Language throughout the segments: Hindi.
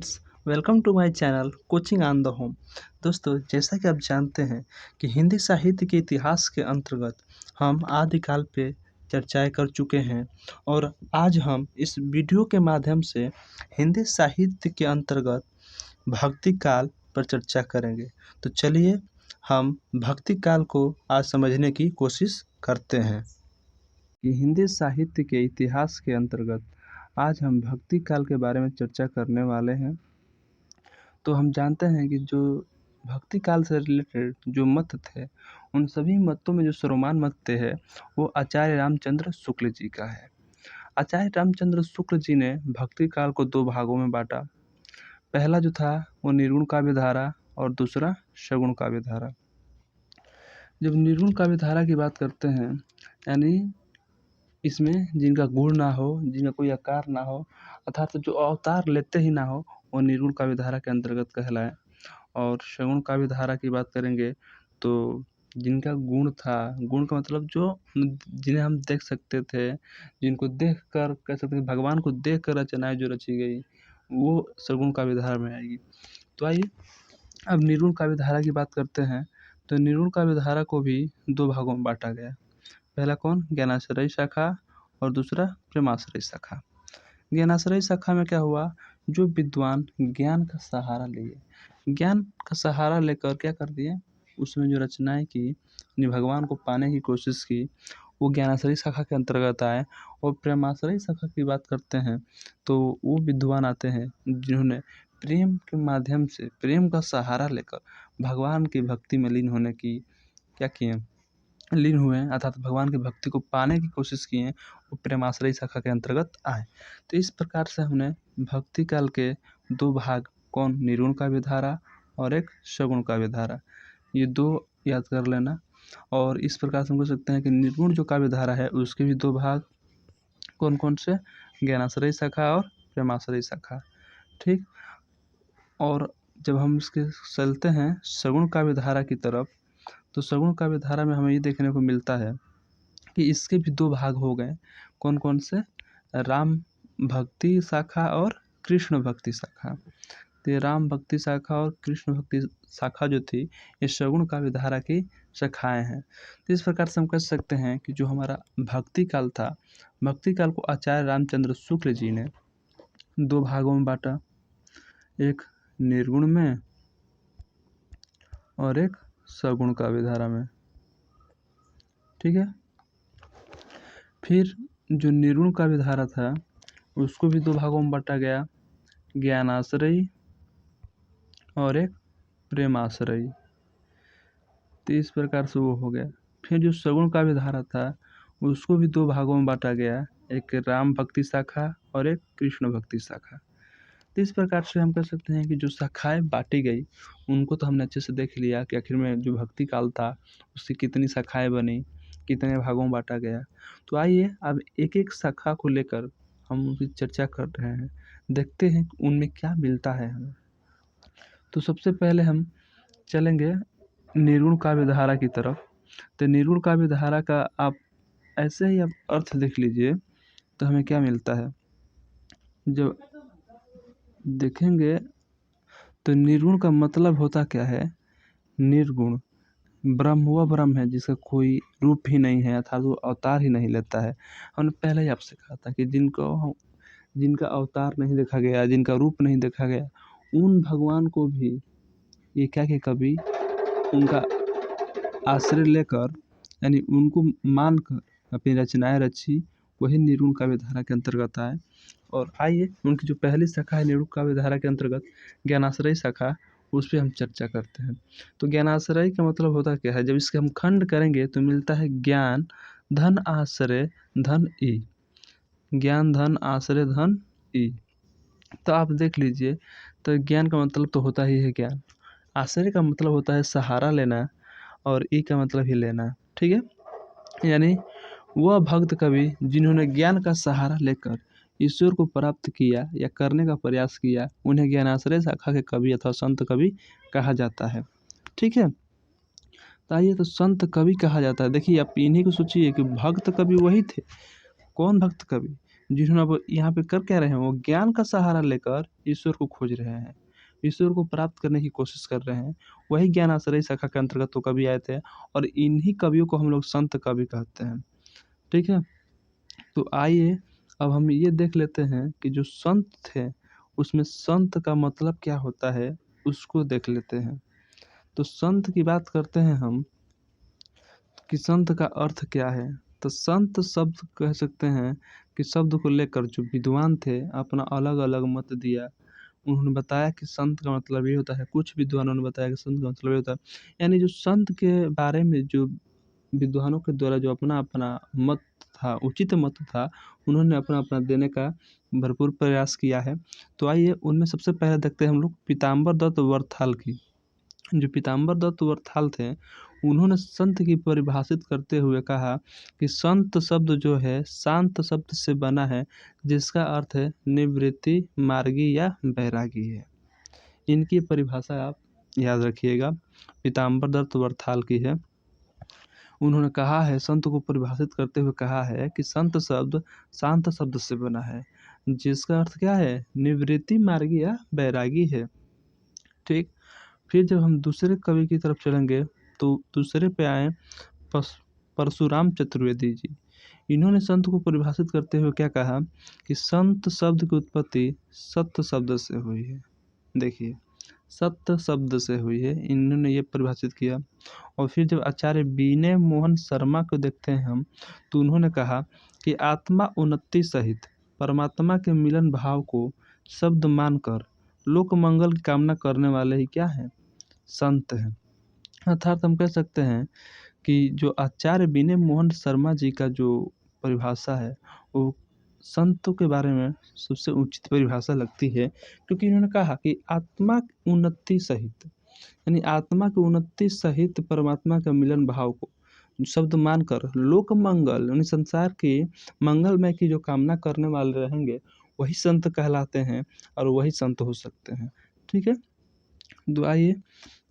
Friends, welcome to my channel coaching on the home. दोस्तों, जैसा कि आप जानते हैं कि हिंदी साहित्य के इतिहास के अंतर्गत हम आदिकाल पे चर्चाएं कर चुके हैं और आज हम इस वीडियो के माध्यम से हिंदी साहित्य के अंतर्गत भक्ति काल पर चर्चा करेंगे। तो चलिए हम भक्ति काल को आज समझने की कोशिश करते हैं कि हिंदी साहित्य के इतिहास के अंतर्गत आज हम भक्ति काल के बारे में चर्चा करने वाले हैं। तो हम जानते हैं कि जो भक्ति काल से रिलेटेड जो मत थे, उन सभी मतों में जो सर्वमान्य मत है वो आचार्य रामचंद्र शुक्ल जी का है। आचार्य रामचंद्र शुक्ल जी ने भक्ति काल को दो भागों में बांटा। पहला जो था वो निर्गुण काव्य धारा और दूसरा सगुण काव्य धारा। जब निर्गुण काव्य धारा की बात करते हैं, यानी इसमें जिनका गुण ना हो, जिनका कोई आकार ना हो, अर्थात जो अवतार लेते ही ना हो, वो निर्गुण काव्य धारा के अंतर्गत कहलाए। और सगुण काव्य धारा की बात करेंगे तो जिनका गुण था, गुण का मतलब जो जिन्हें हम देख सकते थे, जिनको देख कर कह सकते हैं भगवान को देख कर रचनाएं जो रची गई, वो सगुण काव्य धारा में आएगी। तो आइए अब निर्गुण काव्य धारा की बात करते हैं। तो निर्गुण काव्य धारा को भी दो भागों में बांटा गया। पहला कौन? ज्ञानाश्रय शाखा और दूसरा प्रेमाश्रय शाखा। ज्ञानाश्रय शाखा में क्या हुआ, जो विद्वान ज्ञान का सहारा लिए, ज्ञान का सहारा लेकर क्या कर दिए, उसमें जो रचनाएं की, भगवान को पाने की कोशिश की, वो ज्ञानाश्रय शाखा के अंतर्गत आए। और प्रेमाश्रय शाखा की बात करते हैं तो वो विद्वान आते हैं जिन्होंने प्रेम के माध्यम से, प्रेम का सहारा लेकर भगवान की भक्ति में लीन होने की क्या किए, लीन हुए हैं, अर्थात भगवान की भक्ति को पाने की कोशिश किए, वो प्रेमाश्रय शाखा के अंतर्गत आए। तो इस प्रकार से हमने भक्ति काल के दो भाग, कौन? निर्गुण काव्य धारा और एक सगुण काव्य धारा, ये दो याद कर लेना। और इस प्रकार से हम कह सकते हैं कि निर्गुण जो काव्य धारा है उसके भी दो भाग, कौन कौन से? ज्ञानाश्रय शाखा और प्रेमाश्रय शाखा। ठीक। और जब हम इसके चलते हैं सगुण काव्य धारा की तरफ, तो सगुण काव्य धारा में हमें ये देखने को मिलता है कि इसके भी दो भाग हो गए। कौन कौन से? राम भक्ति शाखा और कृष्ण भक्ति शाखा। तो ये राम भक्ति शाखा और कृष्ण भक्ति शाखा जो थी, ये सगुण काव्य धारा की शाखाएं हैं। तो इस प्रकार से हम कह सकते हैं कि जो हमारा भक्ति काल था, भक्ति काल को आचार्य रामचंद्र शुक्ल जी ने दो भागों में बांटा, एक निर्गुण में और एक सगुण काव्य धारा में। ठीक है। फिर जो निर्गुण काव्य धारा था उसको भी दो भागों में बांटा गया, ज्ञानाश्रय और एक प्रेमाश्रय। तो इस प्रकार से वो हो गया। फिर जो सगुण काव्य धारा था उसको भी दो भागों में बांटा गया, एक राम भक्ति शाखा और एक कृष्ण भक्ति शाखा। तो इस प्रकार से हम कह सकते हैं कि जो शाखाएं बांटी गई उनको तो हमने अच्छे से देख लिया कि आखिर में जो भक्ति काल था उसकी कितनी शाखाएं बनी, कितने भागों में बांटा गया। तो आइए अब एक एक शाखा को लेकर हम उनकी चर्चा कर रहे हैं, देखते हैं उनमें क्या मिलता है हमें। तो सबसे पहले हम चलेंगे निर्गुण काव्य धारा की तरफ। तो निर्गुण काव्य धारा का आप ऐसे ही आप अर्थ देख लीजिए तो हमें क्या मिलता है। जब देखेंगे तो निर्गुण का मतलब होता क्या है? निर्गुण ब्रह्म, वह ब्रह्म है जिसका कोई रूप ही नहीं है, अर्थात वो अवतार ही नहीं लेता है। हमने पहले ही आपसे कहा था कि जिनका अवतार नहीं देखा गया, जिनका रूप नहीं देखा गया, उन भगवान को भी ये क्या कि कभी उनका आश्रय लेकर, यानी उनको मानकर अपनी रचनाएं रची, वही निर्गुण काव्य धारा के अंतर्गत आए। और आइए उनकी जो पहली शाखा है निर्गुण काव्य धारा के अंतर्गत, ज्ञानाश्रय शाखा, उस पर हम चर्चा करते हैं। तो ज्ञानाश्रय का मतलब होता क्या है? जब इसके हम खंड करेंगे तो मिलता है ज्ञान धन आश्रय धन ई, ज्ञान धन आश्रय धन ई। तो आप देख लीजिए, तो ज्ञान का मतलब तो होता ही है ज्ञान, आश्रय का मतलब होता है सहारा लेना, और ई का मतलब ही लेना। ठीक है। यानी वह भक्त कवि जिन्होंने ज्ञान का सहारा लेकर ईश्वर को प्राप्त किया या करने का प्रयास किया, उन्हें ज्ञानाश्रय शाखा के कवि अथवा संत कवि कहा जाता है। ठीक है। तो आइए, तो संत कवि कहा जाता है। देखिए आप इन्हीं को सोचिए कि भक्त कवि वही थे। कौन भक्त कवि? जिन्होंने अब यहाँ पे कर क्या रहे हैं, वो ज्ञान का सहारा लेकर ईश्वर को खोज रहे हैं, ईश्वर को प्राप्त करने की कोशिश कर रहे हैं। वही ज्ञान आश्रय शाखा के अंतर्गत तो कवि आए थे, और इन्हीं कवियों को हम लोग संत कवि कहते हैं। ठीक है, तो आइए अब हम ये देख लेते हैं कि जो संत थे उसमें संत का मतलब क्या होता है, उसको देख लेते हैं। तो संत की बात करते हैं हम कि संत का अर्थ क्या है। तो संत शब्द कह सकते हैं कि शब्द को लेकर जो विद्वान थे अपना अलग अलग मत दिया। उन्होंने बताया कि संत का मतलब ये होता है, कुछ विद्वानों ने बताया कि संत का मतलब ये होता है, यानी जो संत के बारे में जो विद्वानों के द्वारा जो अपना अपना मत था, उचित मत था, उन्होंने अपना अपना देने का भरपूर प्रयास किया है। तो आइए उनमें सबसे पहले देखते हैं हम लोग पीताम्बर दत्त वरथाल की। जो पीताम्बर दत्त वरथाल थे, उन्होंने संत की परिभाषित करते हुए कहा कि संत शब्द जो है शांत शब्द से बना है, जिसका अर्थ है निवृत्ति, मार्गी या बैरागी है। इनकी परिभाषा आप याद रखिएगा, पीताम्बर दत्त वरथाल की है। उन्होंने कहा है, संत को परिभाषित करते हुए कहा है कि संत शब्द शांत शब्द से बना है, जिसका अर्थ क्या है, निवृत्ति, मार्गी या बैरागी है। ठीक, फिर जब हम दूसरे कवि की तरफ चलेंगे तो दूसरे पे आए परशुराम चतुर्वेदी जी। इन्होंने संत को परिभाषित करते हुए क्या कहा कि संत शब्द की उत्पत्ति सत्य शब्द से हुई है। देखिए, सत्य शब्द से हुई है, इन्होंने ये परिभाषित किया। और फिर जब आचार्य विनय मोहन शर्मा को देखते हैं हम, तो उन्होंने कहा कि आत्मा उन्नति सहित परमात्मा के मिलन भाव को शब्द मानकर लोक मंगल की कामना करने वाले ही क्या हैं, संत हैं। अर्थात हम कह सकते हैं कि जो आचार्य विनय मोहन शर्मा जी का जो परिभाषा है, वो संतों के बारे में सबसे उचित परिभाषा लगती है, क्योंकि इन्होंने कहा कि आत्मा उन्नति सहित, यानी आत्मा की उन्नति सहित परमात्मा का मिलन भाव को शब्द मानकर लोक मंगल, यानी संसार के मंगलमय की जो कामना करने वाले रहेंगे, वही संत कहलाते हैं और वही संत हो सकते हैं। ठीक है, तो आइए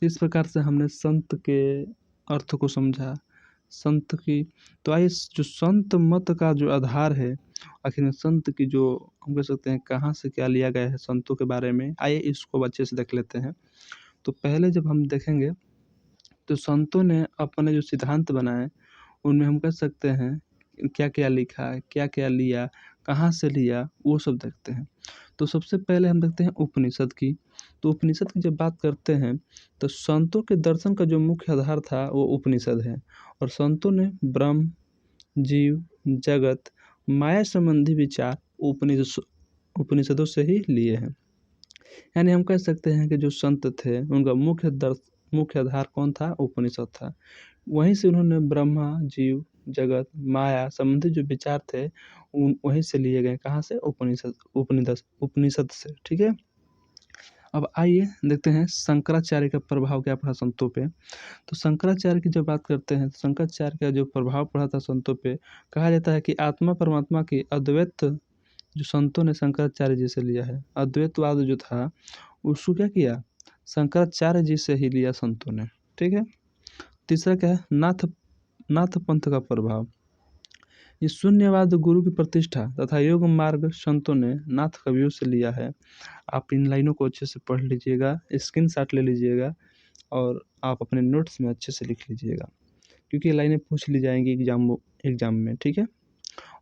इस प्रकार से हमने संत के अर्थ को समझा, संत की। तो आइए जो संत मत का जो आधार है, आखिर में संत की जो हम कह सकते हैं कहाँ से क्या लिया गया है संतों के बारे में, आइए इसको अच्छे से देख लेते हैं। तो पहले जब हम देखेंगे तो संतों ने अपने जो सिद्धांत बनाए, उनमें हम कह सकते हैं क्या क्या लिखा है, क्या क्या लिया, कहाँ से लिया, वो सब देखते हैं। तो सबसे पहले हम देखते हैं उपनिषद की। तो उपनिषद की जब बात करते हैं तो संतों के दर्शन का जो मुख्य आधार था वो उपनिषद है, और संतों ने ब्रह्म, जीव, जगत, माया संबंधी विचार उपनिषदों से ही लिए हैं। यानी हम कह सकते हैं कि जो संत थे उनका मुख्य आधार कौन था, उपनिषद था। वहीं से उन्होंने ब्रह्मा, जीव, जगत, माया संबंधित जो विचार थे उन वहीं से लिए गए, कहाँ से, उपनिषद से। ठीक है, अब आइए देखते हैं शंकराचार्य का प्रभाव क्या पड़ा संतों पे। तो शंकराचार्य की जब बात करते हैं तो शंकराचार्य का जो प्रभाव पड़ा था संतों पे, कहा जाता है कि आत्मा परमात्मा की अद्वैत जो संतों ने शंकराचार्य जी से लिया है, अद्वैतवाद जो था उसको क्या किया, शंकराचार्य जी से ही लिया संतों ने। ठीक है, तीसरा क्या है, नाथ पंथ का प्रभाव। ये शून्यवाद, गुरु की प्रतिष्ठा तथा योग मार्ग संतों ने नाथ कवियों से लिया है। आप इन लाइनों को अच्छे से पढ़ लीजिएगा, स्क्रीनशॉट ले लीजिएगा और आप अपने नोट्स में अच्छे से लिख लीजिएगा, क्योंकि ये लाइनें पूछ ली जाएंगी एग्जाम में। ठीक है,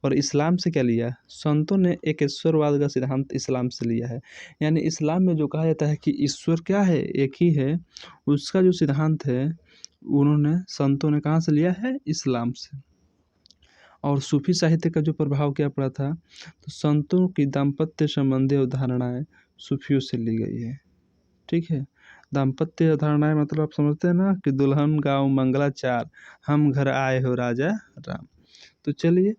और इस्लाम से क्या लिया, संतों ने एक ईश्वरवाद का सिद्धांत इस्लाम से लिया है। यानी इस्लाम में जो कहा जाता है कि ईश्वर क्या है, एक ही है, उसका जो सिद्धांत है उन्होंने संतों ने कहाँ से लिया है, इस्लाम से। और सूफी साहित्य का जो प्रभाव क्या पड़ा था, तो संतों की दाम्पत्य संबंधी अवधारणाएं सूफियों से ली गई है। ठीक है, दाम्पत्य अवधारणाएं मतलब आप समझते हैं ना कि दुल्हन गाँव मंगलाचार, हम घर आए हो राजा राम। तो चलिए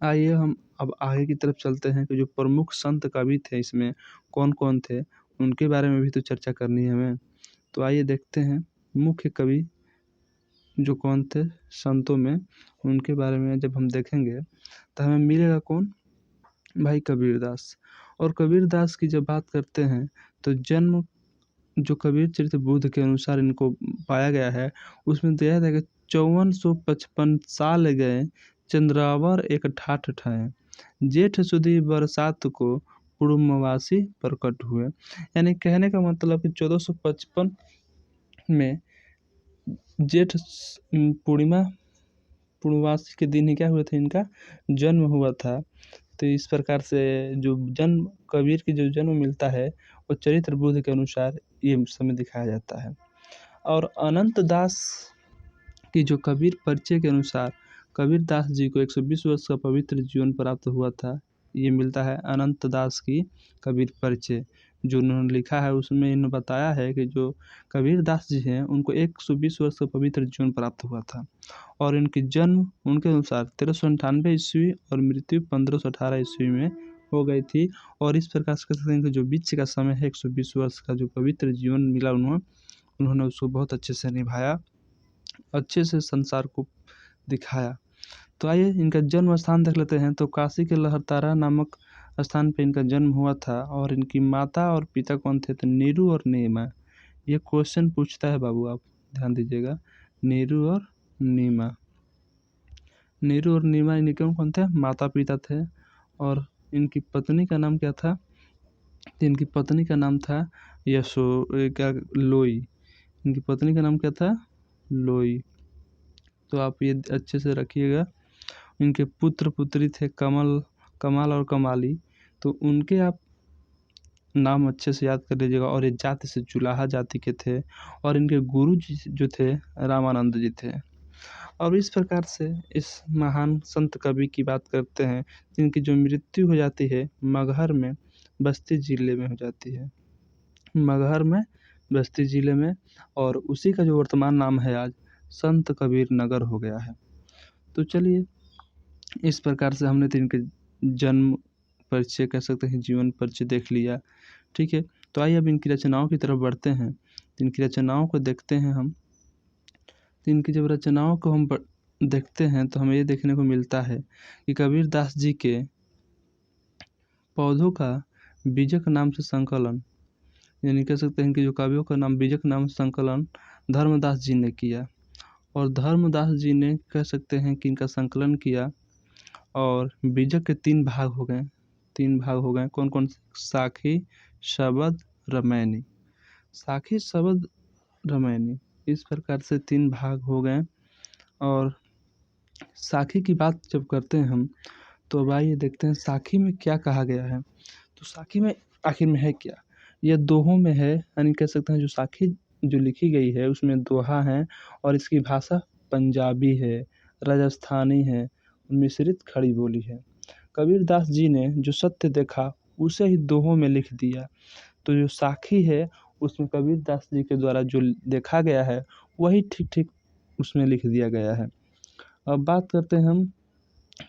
आइए हम अब आगे की तरफ चलते हैं कि जो प्रमुख संत कवि थे इसमें कौन कौन थे, उनके बारे में भी तो चर्चा करनी है हमें। तो आइए देखते हैं मुख्य कवि जो कौन थे संतों में, उनके बारे में जब हम देखेंगे तो हमें मिलेगा कौन, भाई कबीरदास। और कबीरदास की जब बात करते हैं तो जन्म जो कबीर चरित्र बुद्ध के अनुसार इनको पाया गया है, उसमें दिया था कि 5455 साल गए चंद्रावर एक ठाठ ठाए, जेठ सुदी बरसात को पूर्ववासी प्रकट हुए। यानी कहने का मतलब कि 1455 में जेठ पूर्णिमा पूर्णवासी के दिन ही क्या हुआ था, इनका जन्म हुआ था। तो इस प्रकार से जो जन्म कबीर की जो जन्म मिलता है वो चरित्र बुद्ध के अनुसार ये समय दिखाया जाता है। और अनंत दास की जो कबीर परिचय के अनुसार कबीर दास जी को 120 वर्ष का पवित्र जीवन प्राप्त हुआ था। ये मिलता है अनंत दास की कबीर परिचय जो उन्होंने लिखा है, उसमें इन्होंने बताया है कि जो कबीर दास जी हैं उनको 120 वर्ष का पवित्र जीवन प्राप्त हुआ था और इनकी जन्म उनके अनुसार 1398 ईस्वी और मृत्यु 1518 ईस्वी में हो गई थी। और इस प्रकार से कह सकते हैं कि जो बीच का समय है 120 वर्ष का जो पवित्र जीवन मिला उन्होंने उसको बहुत अच्छे से निभाया, अच्छे से संसार को दिखाया। तो आइए इनका जन्म स्थान देख लेते हैं। तो काशी के लहरतारा नामक स्थान पे इनका जन्म हुआ था और इनकी माता और पिता कौन थे, तो नीरू और नीमा। ये क्वेश्चन पूछता है बाबू, आप ध्यान दीजिएगा। नीरू और नीमा, नीरू और नीमा इनके कौन थे, माता पिता थे। और इनकी पत्नी का नाम क्या था, तो इनकी पत्नी का नाम था क्या लोई। इनकी पत्नी का नाम क्या था, लोई। तो आप ये अच्छे से रखिएगा। इनके पुत्र पुत्री थे कमाल और कमाली। तो उनके आप नाम अच्छे से याद कर लीजिएगा। और ये जाति से जुलाहा जाति के थे और इनके गुरु जी जो थे रामानंद जी थे। और इस प्रकार से इस महान संत कवि की बात करते हैं जिनकी जो मृत्यु हो जाती है मगहर में बस्ती जिले में हो जाती है, मगहर में बस्ती जिले में। और उसी का जो वर्तमान नाम है आज संत कबीर नगर हो गया है। तो चलिए इस प्रकार से हमने तो इनके जन्म परिचय कह सकते हैं, जीवन परिचय देख लिया, ठीक है। तो आइए अब इनकी रचनाओं की तरफ बढ़ते हैं। तो इनकी रचनाओं को देखते हैं हम। तो इनकी जब रचनाओं को हम देखते हैं तो हमें ये देखने को मिलता है कि कबीर दास जी के पौधों का बीजक नाम से संकलन, यानी कह सकते हैं कि जो काव्यों का नाम बीजक नाम से संकलन धर्मदास जी ने किया। और धर्मदास जी ने कह सकते हैं कि इनका संकलन किया और बीजक के 3 भाग हो गए। 3 भाग हो गए, कौन कौन, साखी, शबद, रमैनी। साखी, शबद, रमैनी, इस प्रकार से 3 भाग हो गए। और साखी की बात जब करते हैं हम तो अब आइए देखते हैं साखी में क्या कहा गया है। तो साखी में आखिर में है क्या, यह दोहों में है, यानी कह सकते हैं जो साखी जो लिखी गई है उसमें दोहा है और इसकी भाषा पंजाबी है, राजस्थानी है, मिश्रित खड़ी बोली है। कबीर दास जी ने जो सत्य देखा उसे ही दोहों में लिख दिया। तो जो साखी है उसमें कबीर दास जी के द्वारा जो देखा गया है वही ठीक ठीक उसमें लिख दिया गया है। अब बात करते हैं हम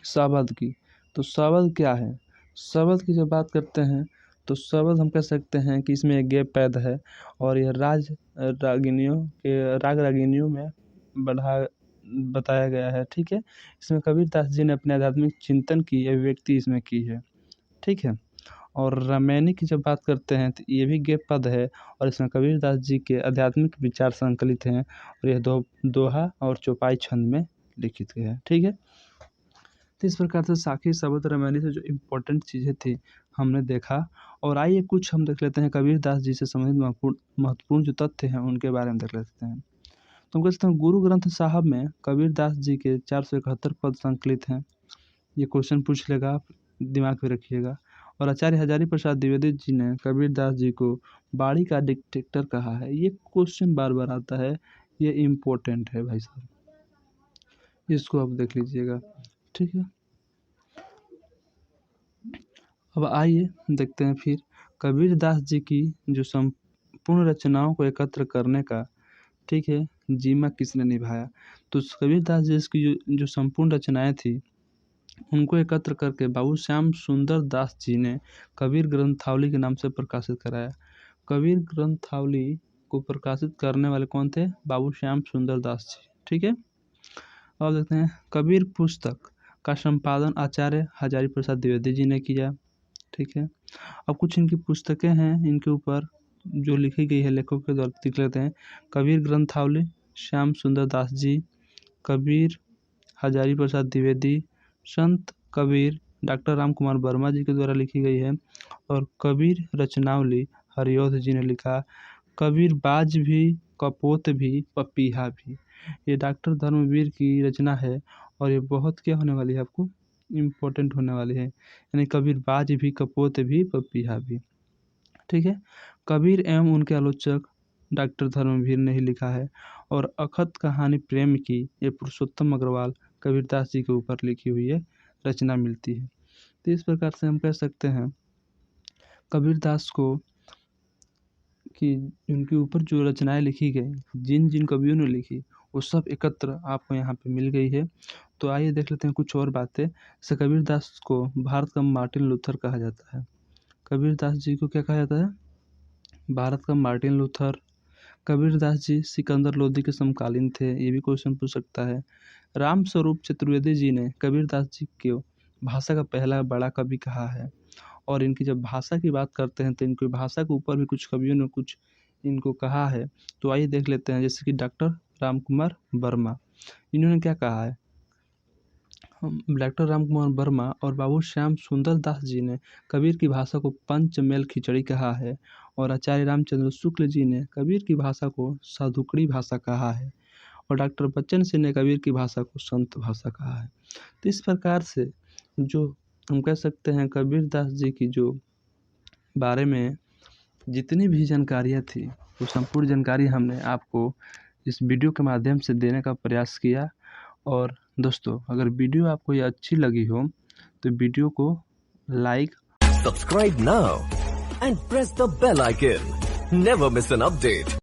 शबद की। तो शबद क्या है, शबद की जब बात करते हैं तो शबद हम कह सकते हैं कि इसमें एक गैप पैदा है और यह राग रागिनियों में बताया गया है, ठीक है। इसमें कबीर दास जी ने अपने आध्यात्मिक चिंतन की अभिव्यक्ति इसमें की है, ठीक है। और रामायणी की जब बात करते हैं तो ये भी गद्य पद है और इसमें कबीर दास जी के आध्यात्मिक विचार संकलित हैं और यह दोहा और चौपाई छंद में लिखित गए हैं, ठीक है। तो इस प्रकार से साखी, शबद, रामायणी से जो इम्पोर्टेंट चीज़ें थी हमने देखा। और आइए कुछ हम देख लेते हैं कबीर दास जी से संबंधित महत्वपूर्ण जो तथ्य हैं उनके बारे में देख लेते हैं। तो हम कह सकते हैं गुरु ग्रंथ साहब में कबीर दास जी के 471 पद संकलित हैं। ये क्वेश्चन पूछ लेगा, आप दिमाग में रखिएगा। और आचार्य हजारी प्रसाद द्विवेदी जी ने कबीर दास जी को बाड़ी का डिक्टेटर कहा है। ये क्वेश्चन बार बार आता है, ये इम्पोर्टेंट है भाई साहब, इसको आप देख लीजिएगा, ठीक है। अब आइए देखते हैं फिर कबीर दास जी की जो संपूर्ण रचनाओं को एकत्र करने का, ठीक है, जिम्मा किसने निभाया। तो कबीर दास जी की जो संपूर्ण रचनाएं थी उनको एकत्र करके बाबू श्याम सुंदर दास जी ने कबीर ग्रंथावली के नाम से प्रकाशित कराया। कबीर ग्रंथावली को प्रकाशित करने वाले कौन थे, बाबू श्याम सुंदर दास जी, ठीक है। अब देखते हैं कबीर पुस्तक का संपादन आचार्य हजारी प्रसाद द्विवेदी जी ने किया, ठीक है। अब कुछ इनकी पुस्तकें हैं, इनके ऊपर जो लिखी गई है लेखकों के द्वारा लिख लेते हैं। कबीर ग्रंथावली श्याम सुंदर दास जी, कबीर हजारी प्रसाद द्विवेदी, संत कबीर डॉक्टर राम कुमार वर्मा जी के द्वारा लिखी गई है। और कबीर रचनावली हरिऔध जी ने लिखा। कबीर बाज भी कपोत भी पपीहा भी, ये डॉक्टर धर्मवीर की रचना है। और ये बहुत क्या होने वाली है, आपको इम्पोर्टेंट होने वाली है, यानी कबीर बाज भी कपोत भी पपीहा भी। ठीक है। कबीर एवं उनके आलोचक डॉक्टर धर्मवीर ने ही लिखा है। और अखत कहानी प्रेम की, ये पुरुषोत्तम अग्रवाल कबीरदास जी के ऊपर लिखी हुई है रचना मिलती है। तो इस प्रकार से हम कह सकते हैं कबीरदास को कि उनके ऊपर जो रचनाएं लिखी गई, जिन जिन कवियों ने लिखी, वो सब एकत्र आपको यहाँ पे मिल गई है। तो आइए देख लेते हैं कुछ और बातें। जैसे कबीरदास को भारत का मार्टिन लूथर कहा जाता है। कबीरदास जी को क्या कहा जाता है? भारत का मार्टिन लूथर। कबीरदास जी सिकंदर लोदी के समकालीन थे, ये भी क्वेश्चन पूछ सकता है। राम स्वरूप चतुर्वेदी जी ने कबीरदास जी को भाषा का पहला बड़ा कवि कहा है। और इनकी जब भाषा की बात करते हैं तो इनकी भाषा के ऊपर भी कुछ कवियों ने कुछ इनको कहा है। तो आइए देख लेते हैं। जैसे कि डॉक्टर राम कुमार वर्मा, इन्होंने क्या कहा है? डॉक्टर राम कुमार वर्मा और बाबू श्याम सुंदर दास जी ने कबीर की भाषा को पंचमेल खिचड़ी कहा है। और आचार्य रामचंद्र शुक्ल जी ने कबीर की भाषा को साधुकड़ी भाषा कहा है। और डॉक्टर बच्चन सिंह ने कबीर की भाषा को संत भाषा कहा है। तो इस प्रकार से जो हम कह सकते हैं कबीरदास जी की जो बारे में जितनी भी जानकारियाँ थी, वो संपूर्ण जानकारी हमने आपको इस वीडियो के माध्यम से देने का प्रयास किया। और दोस्तों, अगर वीडियो आपको ये अच्छी लगी हो तो वीडियो को like, Subscribe now and press the bell icon. Never miss an update.